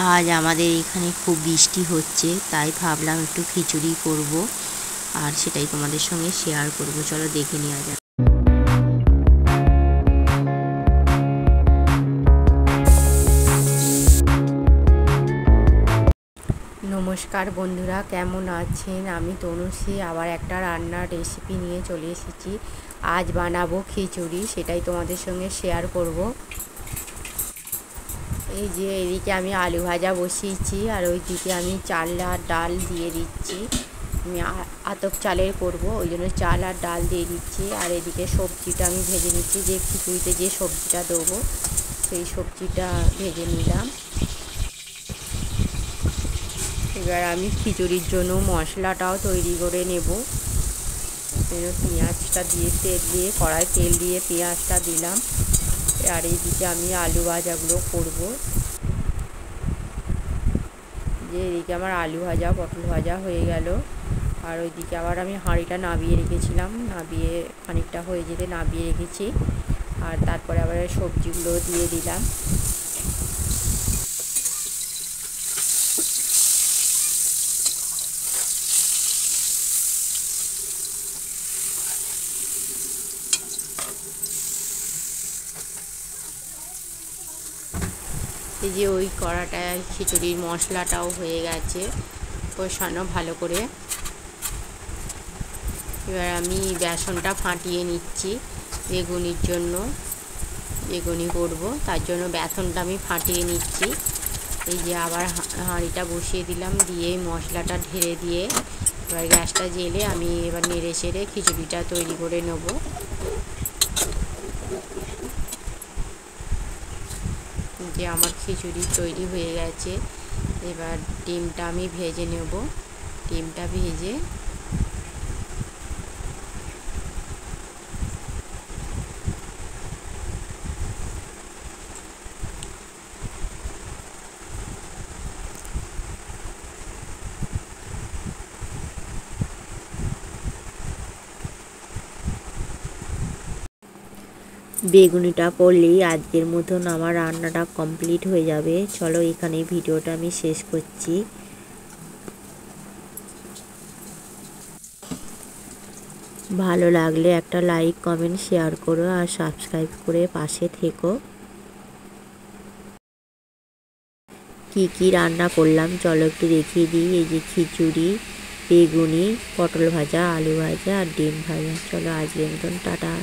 আজ আমাদের এখানে খুব বৃষ্টি হচ্ছে, তাই ভাবলাম একটু খিচুড়ি করব আর সেটাই তোমাদের সঙ্গে শেয়ার করব। চলো দেখে নেওয়া যাক। নমস্কার বন্ধুরা, কেমন আছেন? আমি তনুশ্রী আবার একটা রান্নার রেসিপি নিয়ে চলে এসেছি। আজ বানাবো খিচুড়ি, সেটাই তোমাদের সঙ্গে শেয়ার করব। এই যে এদিকে আমি আলু ভাজা বসিয়েছি আর ওইদিকে আমি চাল আর ডাল দিয়ে দিচ্ছি। আমি আতপ চালের করব, ওই জন্য চাল আর ডাল দিয়ে দিচ্ছি। আর এদিকে সবজিটা আমি ভেজে নিচ্ছি, যে খিচুড়িতে যে সবজিটা দেবো সেই সবজিটা ভেজে নিলাম। এবার আমি খিচুড়ির জন্য মশলাটাও তৈরি করে নেব। পেঁয়াজটা দিয়ে তেল দিয়ে কড়াই তেল দিয়ে পেঁয়াজটা দিলাম। আর এইদিকে আমি আলু ভাজাগুলো করব। যে এদিকে আমার আলু ভাজা পটল ভাজা হয়ে গেল। আর ওইদিকে আবার আমি হাঁড়িটা নামিয়ে রেখেছিলাম, নামিয়ে খানিকটা হয়ে যেতে নামিয়ে রেখেছি। আর তারপরে আবার সবজিগুলো দিয়ে দিলাম। এই যে ওই কড়াটায় খিচুড়ির মশলাটাও হয়ে গেছে কষানো ভালো করে। এবার আমি বেসনটা ফাটিয়ে নিচ্ছি বেগুনির জন্য। বেগুনি করব, তার জন্য বেসনটা আমি ফাটিয়ে নিচ্ছি। এই যে আবার হাঁড়িটা বসিয়ে দিলাম, দিয়ে মশলাটা ঢেলে দিয়ে এবার গ্যাসটা জ্বেলে আমি এবার নেড়ে চেড়ে খিচুড়িটা তৈরি করে নেব। যে আমার খিচুড়ি তৈরি হয়ে গেছে। এবার ডিমটা আমি ভেজে নেব। ডিমটা ভেজে বেগুনিটা করলেই আজকের মতন আমার রান্নাটা কমপ্লিট হয়ে যাবে। চলো এখানে ভিডিওটা আমি শেষ করছি। ভালো লাগলে একটা লাইক কমেন্ট শেয়ার করো আর সাবস্ক্রাইব করে পাশে থেকো। কি কি রান্না করলাম চলো একটু দেখিয়ে দিই। এই যে খিচুড়ি, বেগুনি, পটল ভাজা, আলু ভাজা আর ডিম ভাজা। চলো আজকের মতন টাটা।